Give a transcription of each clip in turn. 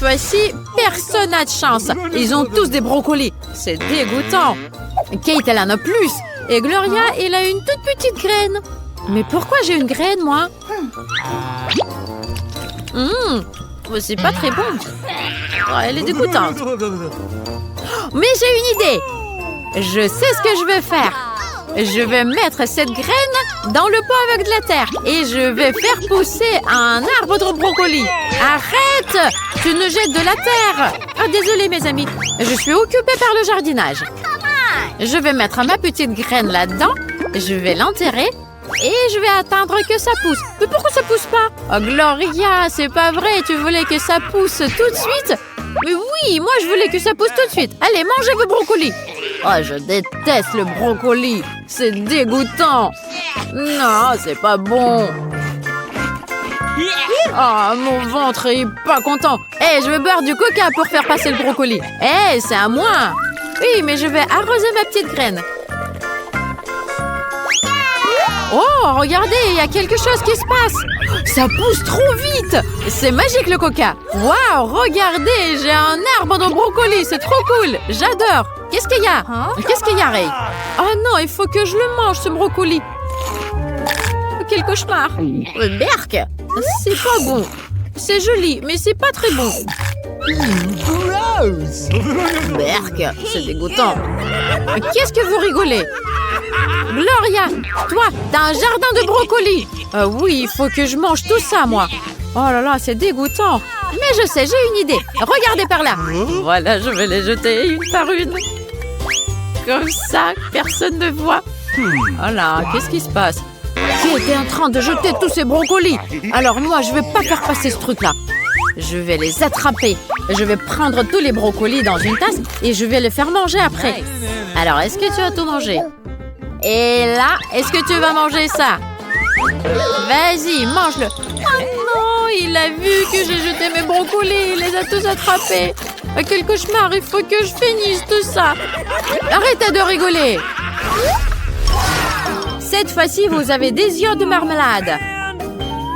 fois-ci, personne n'a de chance. Ils ont tous des brocolis. C'est dégoûtant. Kate, elle en a plus. Et Gloria, elle a une toute petite graine. Mais pourquoi j'ai une graine, moi? C'est pas très bon. Oh, elle est dégoûtante. Mais j'ai une idée. Je sais ce que je vais faire. Je vais mettre cette graine dans le pot avec de la terre. Et je vais faire pousser un arbre de brocoli. Arrête! Tu nous jettes de la terre. Oh, désolée, mes amis. Je suis occupée par le jardinage. Je vais mettre ma petite graine là-dedans. Je vais l'enterrer. Et je vais attendre que ça pousse. Mais pourquoi ça pousse pas? Oh, Gloria, c'est pas vrai. Tu voulais que ça pousse tout de suite? Mais oui, moi je voulais que ça pousse tout de suite. Allez, mangez vos brocolis. Oh, je déteste le brocoli. C'est dégoûtant. Non, c'est pas bon. Oh, mon ventre est pas content. Je veux boire du coca pour faire passer le brocoli. C'est à moi. Oui, mais je vais arroser ma petite graine. Oh, regardez, il y a quelque chose qui se passe. Ça pousse trop vite. C'est magique, le coca. Waouh, regardez, j'ai un arbre de brocoli. C'est trop cool. J'adore. Qu'est-ce qu'il y a? Qu'est-ce qu'il y a, Ray? Oh non, il faut que je le mange, ce brocoli. Quel cauchemar. Berk, c'est pas bon. C'est joli, mais c'est pas très bon. Berk, c'est dégoûtant. Qu'est-ce que vous rigolez? Gloria, toi, t'as un jardin de brocolis. Oui, il faut que je mange tout ça, moi. Oh là là, c'est dégoûtant. Mais je sais, j'ai une idée. Regardez par là. Voilà, je vais les jeter une par une. Comme ça, personne ne voit. Oh là, qu'est-ce qui se passe? Qui était en train de jeter tous ces brocolis? Alors moi, je vais pas faire passer ce truc-là. Je vais les attraper. Je vais prendre tous les brocolis dans une tasse et je vais les faire manger après. Alors, est-ce que tu as tout mangé? Et là, est-ce que tu vas manger ça? Vas-y, mange-le. Oh non, il a vu que j'ai jeté mes brocolis. Il les a tous attrapés. Quel cauchemar, il faut que je finisse tout ça. Arrêtez de rigoler. Cette fois-ci, vous avez des yeux de marmelade.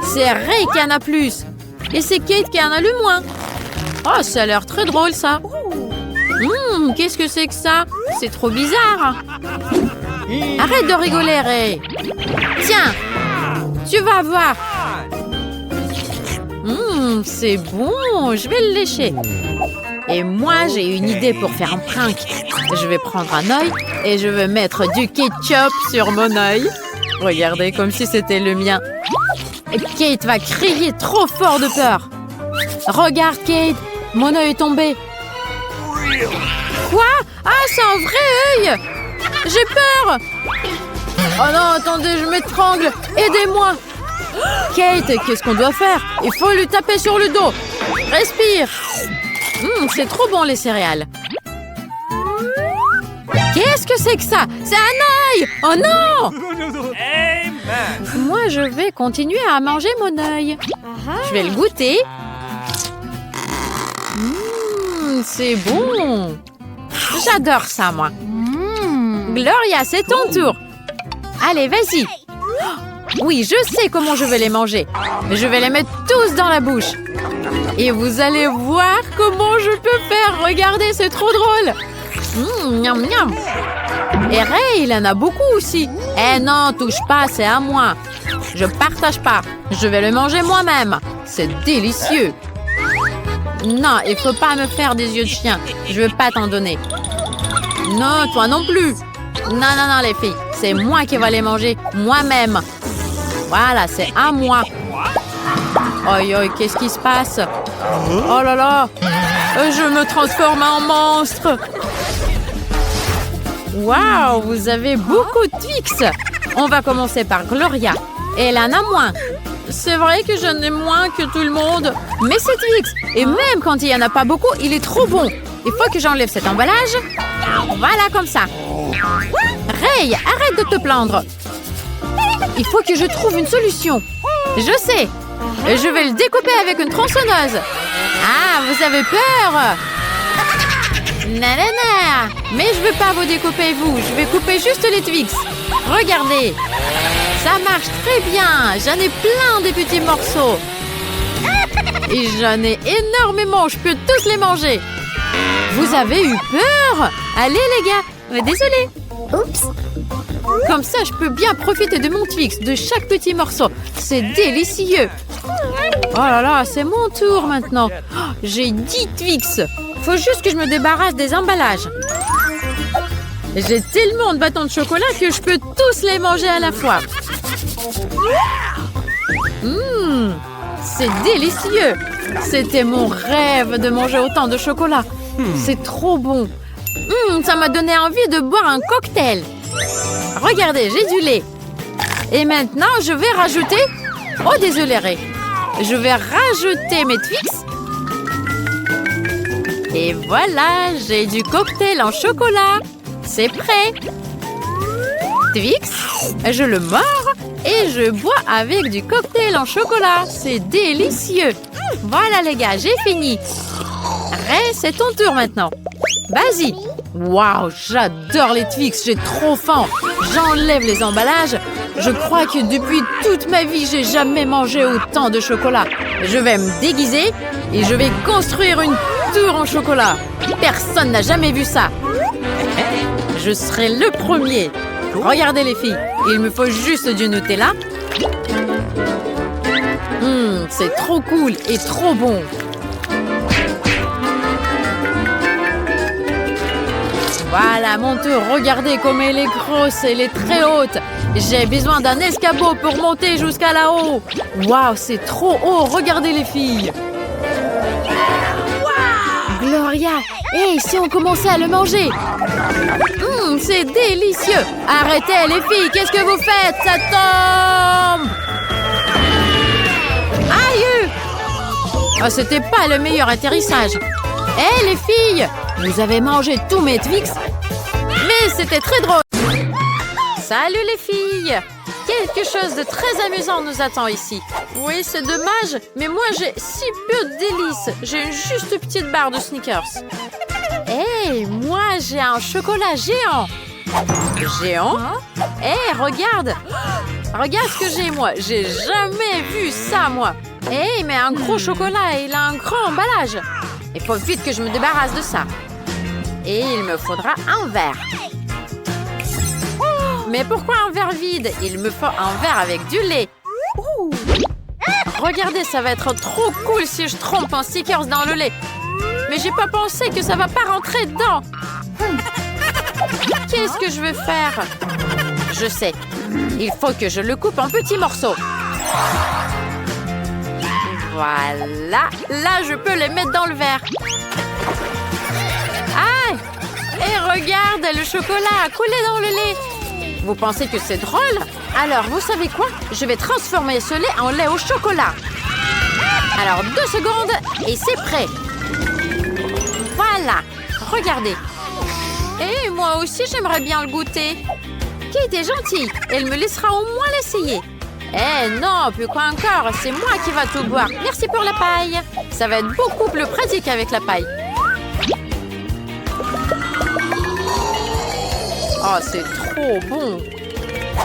C'est Ray qui en a plus. Et c'est Kate qui en a le moins. Oh, ça a l'air très drôle, ça. Qu'est-ce que c'est que ça? C'est trop bizarre. Arrête de rigoler, Ray. Tiens, tu vas voir. C'est bon, je vais le lécher. Et moi, j'ai une idée pour faire un prank. Je vais prendre un œil et je vais mettre du ketchup sur mon œil. Regardez, comme si c'était le mien. Et Kate va crier trop fort de peur. Regarde, Kate, mon œil est tombé. Quoi? Ah, c'est un vrai œil! J'ai peur! Oh non, attendez, je m'étrangle! Aidez-moi! Kate, qu'est-ce qu'on doit faire? Il faut lui taper sur le dos! Respire! C'est trop bon, les céréales! Qu'est-ce que c'est que ça? C'est un œil! Oh non! Moi, je vais continuer à manger mon œil. Je vais le goûter. C'est bon! J'adore ça, moi! Gloria, c'est ton tour. Allez, vas-y. Oui, je sais comment je vais les manger. Je vais les mettre tous dans la bouche. Et vous allez voir comment je peux faire. Regardez, c'est trop drôle. Miam, miam. Et Ray, il en a beaucoup aussi. Non, touche pas, c'est à moi. Je partage pas. Je vais le manger moi-même. C'est délicieux. Non, il faut pas me faire des yeux de chien. Je veux pas t'en donner. Non, toi non plus. Non, les filles. C'est moi qui vais les manger moi-même. Voilà, c'est à moi. Aïe, qu'est-ce qui se passe? Oh là là. Je me transforme en monstre. Waouh, vous avez beaucoup de Twix. On va commencer par Gloria. Elle en a moins. C'est vrai que j'en ai moins que tout le monde. Mais c'est Twix. Et même quand il n'y en a pas beaucoup, il est trop bon. Il faut que j'enlève cet emballage. Voilà, comme ça. Ray, arrête de te plaindre. Il faut que je trouve une solution. Je sais. Je vais le découper avec une tronçonneuse. Ah, vous avez peur? Nanana. Mais je ne veux pas vous découper, vous. Je vais couper juste les Twix. Regardez. Ça marche très bien. J'en ai plein des petits morceaux. Et j'en ai énormément, je peux tous les manger. Vous avez eu peur? Allez les gars, désolé. Oups. Comme ça, je peux bien profiter de mon Twix, de chaque petit morceau. C'est délicieux. Oh là là, c'est mon tour maintenant. Oh, j'ai 10 Twix. Faut juste que je me débarrasse des emballages. J'ai tellement de bâtons de chocolat que je peux tous les manger à la fois. C'est délicieux. C'était mon rêve de manger autant de chocolat. C'est trop bon. Ça m'a donné envie de boire un cocktail. Regardez, j'ai du lait. Et maintenant, je vais rajouter... Oh, désolé, Ray. Je vais rajouter mes Twix. Et voilà, j'ai du cocktail en chocolat. C'est prêt. Twix, je le mords et je bois avec du cocktail en chocolat. C'est délicieux. Voilà les gars, j'ai fini. Ray, c'est ton tour maintenant. Vas-y. Waouh, j'adore les Twix, j'ai trop faim. J'enlève les emballages. Je crois que depuis toute ma vie, j'ai jamais mangé autant de chocolat. Je vais me déguiser et je vais construire une tour en chocolat. Personne n'a jamais vu ça. Je serai le premier. Regardez les filles, il me faut juste du Nutella. C'est trop cool et trop bon. Voilà, mon tour. Regardez comme elle est grosse, elle est très haute. J'ai besoin d'un escabeau pour monter jusqu'à là-haut. Waouh, c'est trop haut. Regardez les filles. Gloria, hey, si on commençait à le manger. C'est délicieux. Arrêtez les filles, qu'est-ce que vous faites? Ça tombe. Aïe. Oh, c'était pas le meilleur atterrissage. Hé les filles, vous avez mangé tous mes Twix, mais c'était très drôle. Salut les filles. Quelque chose de très amusant nous attend ici. Oui, c'est dommage, mais moi j'ai si peu de délices. J'ai une juste petite barre de Snickers. Hé, moi j'ai un chocolat géant. Géant? Hé, regarde. Regarde ce que j'ai moi. J'ai jamais vu ça moi. Hé, mais un gros chocolat, il a un grand emballage. Il faut vite que je me débarrasse de ça. Et il me faudra un verre. Mais pourquoi un verre vide? Il me faut un verre avec du lait. Regardez, ça va être trop cool si je trempe un Snickers dans le lait. Mais j'ai pas pensé que ça va pas rentrer dedans. Qu'est-ce que je vais faire? Je sais. Il faut que je le coupe en petits morceaux. Voilà. Là, je peux les mettre dans le verre. Ah! Et regarde, le chocolat a coulé dans le lait. Vous pensez que c'est drôle? Alors, vous savez quoi? Je vais transformer ce lait en lait au chocolat. Alors, 2 secondes et c'est prêt. Voilà. Regardez. Et moi aussi, j'aimerais bien le goûter. Kate est gentille. Elle me laissera au moins l'essayer. Eh non, plus quoi encore, c'est moi qui va tout boire. Merci pour la paille. Ça va être beaucoup plus pratique avec la paille. Oh, c'est trop bon.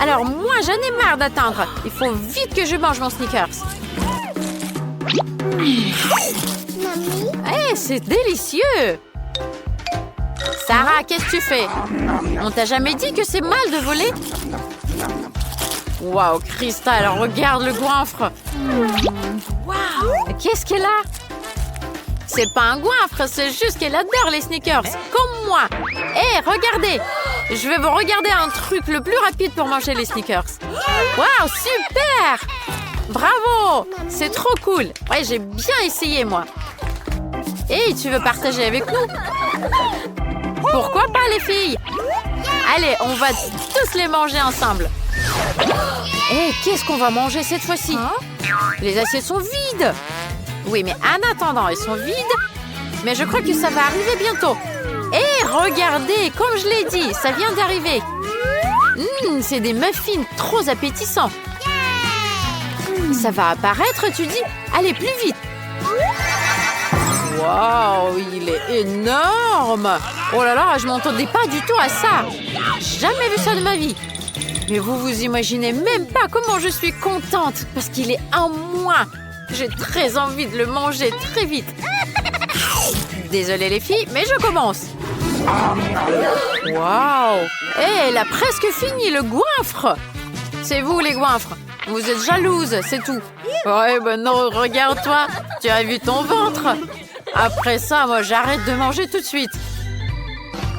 Alors moi, j'en ai marre d'attendre. Il faut vite que je mange mon Snickers. Eh, c'est délicieux. Sarah, qu'est-ce que tu fais? On t'a jamais dit que c'est mal de voler? Waouh, Cristal, regarde le goinfre. Waouh, qu'est-ce qu'elle a? C'est pas un goinfre, c'est juste qu'elle adore les Snickers, comme moi. Hé, regardez. Je vais vous regarder un truc le plus rapide pour manger les Snickers. Waouh, super. Bravo, c'est trop cool. Ouais, j'ai bien essayé, moi. Hé, tu veux partager avec nous? Pourquoi pas, les filles? Allez, on va tous les manger ensemble. Hé, qu'est-ce qu'on va manger cette fois-ci? Les assiettes sont vides. Oui, mais en attendant, elles sont vides. Mais je crois que ça va arriver bientôt. Hé, regardez, comme je l'ai dit, ça vient d'arriver. C'est des muffins trop appétissants. Ça va apparaître, tu dis? Allez, plus vite. Waouh, il est énorme. Oh là là, je m'entendais pas du tout à ça. Jamais vu ça de ma vie. Mais vous vous imaginez même pas comment je suis contente parce qu'il est à moi. J'ai très envie de le manger très vite. Désolée les filles, mais je commence. Waouh! Elle a presque fini le goinfre. C'est vous les goinfres. Vous êtes jalouses, c'est tout. Ouais, ben non, regarde-toi. Tu as vu ton ventre. Après ça, moi, j'arrête de manger tout de suite.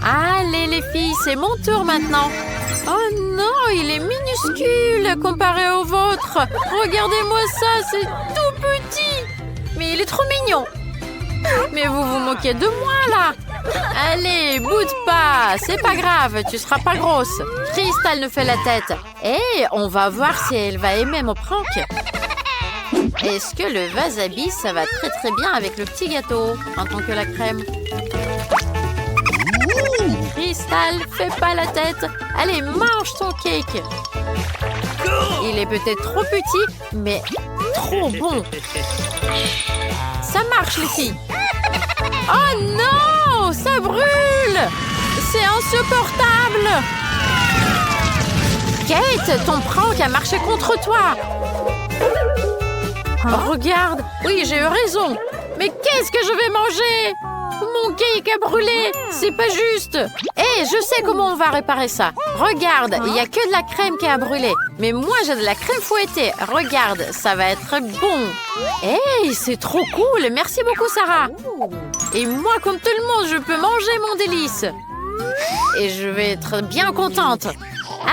Allez les filles, c'est mon tour maintenant. Oh non, il est minuscule comparé au vôtre. Regardez-moi ça, c'est tout petit. Mais il est trop mignon. Mais vous vous moquez de moi, là. Allez, boude pas. C'est pas grave, tu seras pas grosse. Crystal nous fait la tête. Et on va voir si elle va aimer mon prank. Est-ce que le wasabi, ça va très très bien avec le petit gâteau, en tant que la crème? Crystal, fais pas la tête. Allez, mange ton cake. Il est peut-être trop petit, mais trop bon. Ça marche, les filles. Oh non, ça brûle. C'est insupportable. Kate, ton prank a marché contre toi. Oh, regarde. Oui, j'ai eu raison. Mais qu'est-ce que je vais manger? Mon cake a brûlé. C'est pas juste. Hé, je sais comment on va réparer ça. Regarde, il n'y a que de la crème qui a brûlé. Mais moi, j'ai de la crème fouettée. Regarde, ça va être bon. Hé, c'est trop cool. Merci beaucoup, Sarah. Et moi, comme tout le monde, je peux manger mon délice. Et je vais être bien contente.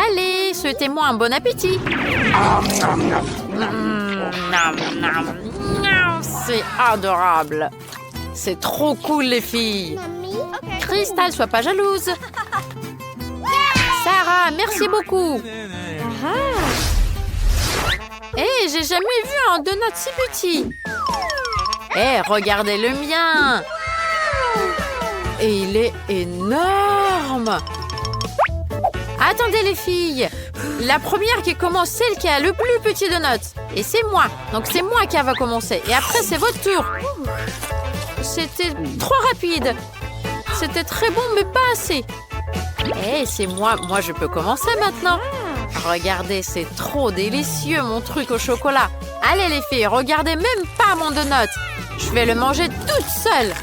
Allez, souhaitez-moi un bon appétit. C'est adorable. C'est trop cool, les filles. Crystal, sois pas jalouse. Sarah, merci beaucoup. Hé, j'ai jamais vu un donut si petit. Hé, regardez le mien. Et il est énorme. Attendez, les filles. La première qui commence, celle qui a le plus petit donut. Et c'est moi. Donc c'est moi qui va commencer. Et après, c'est votre tour. C'était trop rapide. C'était très bon, mais pas assez. Eh, c'est moi. Moi, je peux commencer maintenant. Regardez, c'est trop délicieux, mon truc au chocolat. Allez, les filles, regardez même pas mon donut. Je vais le manger toute seule.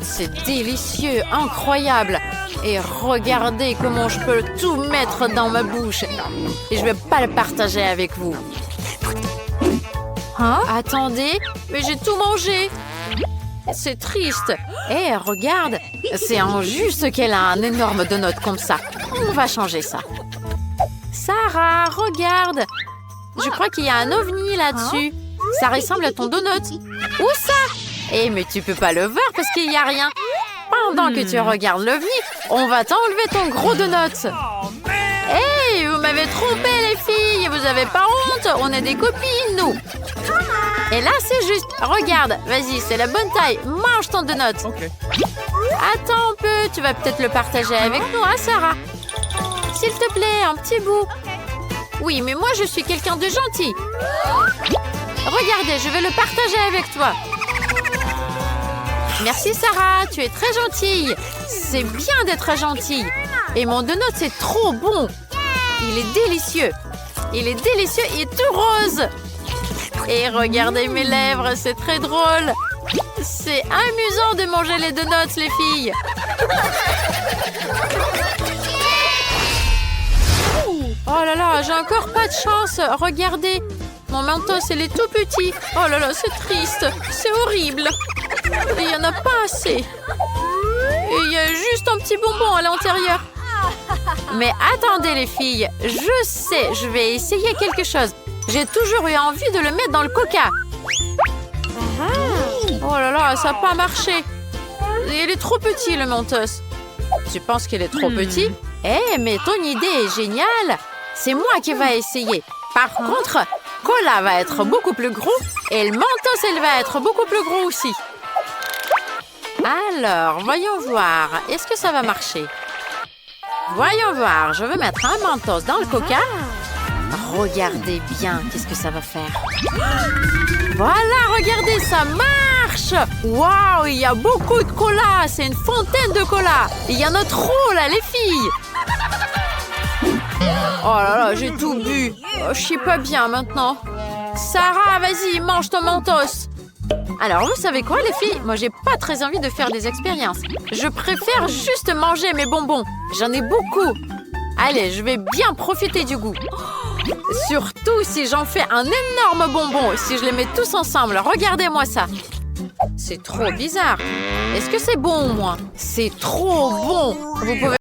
C'est délicieux, incroyable. Et regardez comment je peux tout mettre dans ma bouche. Et je vais pas le partager avec vous. Hein? Attendez, mais j'ai tout mangé. C'est triste. Eh, regarde, c'est injuste qu'elle a un énorme donut comme ça. On va changer ça. Sarah, regarde. Je crois qu'il y a un ovni là-dessus. Ça ressemble à ton donut. Où ça? Eh, mais tu peux pas le voir parce qu'il n'y a rien. Pendant que tu regardes l'ovni, on va t'enlever ton gros donut. Hey, vous m'avez trompé, les filles. Vous avez pas honte? On est des copines, nous. Et là, c'est juste. Regarde, vas-y, c'est la bonne taille. Mange ton donut. Okay. Attends un peu, tu vas peut-être le partager avec nous, hein, Sarah? S'il te plaît, un petit bout. Oui, mais moi, je suis quelqu'un de gentil. Regardez, je vais le partager avec toi. Merci, Sarah, tu es très gentille. C'est bien d'être gentille. Et mon donut, c'est trop bon. Il est délicieux. Il est délicieux, il est tout rose. Et regardez mes lèvres, c'est très drôle. C'est amusant de manger les donuts, les filles. Oh là là, j'ai encore pas de chance. Regardez, mon mentos, il est tout petit. Oh là là, c'est triste. C'est horrible. Et il n'y en a pas assez. Et il y a juste un petit bonbon à l'intérieur. Mais attendez, les filles. Je sais, je vais essayer quelque chose. J'ai toujours eu envie de le mettre dans le coca. Oh là là, ça n'a pas marché. Il est trop petit, le mentos. Tu penses qu'il est trop petit? Eh, mais ton idée est géniale. C'est moi qui vais essayer. Par contre, cola va être beaucoup plus gros et le mentos, elle va être beaucoup plus gros aussi. Alors, voyons voir. Est-ce que ça va marcher? Voyons voir. Je vais mettre un mentos dans le coca. Regardez bien, qu'est-ce que ça va faire. Voilà, regardez, ça marche. Waouh, il y a beaucoup de cola. C'est une fontaine de cola. Il y en a trop, là, les filles. Oh là là, j'ai tout bu. Oh, je suis pas bien maintenant. Sarah, vas-y, mange ton mentos. Alors, vous savez quoi, les filles? Moi, j'ai pas très envie de faire des expériences. Je préfère juste manger mes bonbons. J'en ai beaucoup. Allez, je vais bien profiter du goût. Surtout si j'en fais un énorme bonbon. Si je les mets tous ensemble. Regardez-moi ça. C'est trop bizarre. Est-ce que c'est bon, au moins? C'est trop bon. Vous pouvez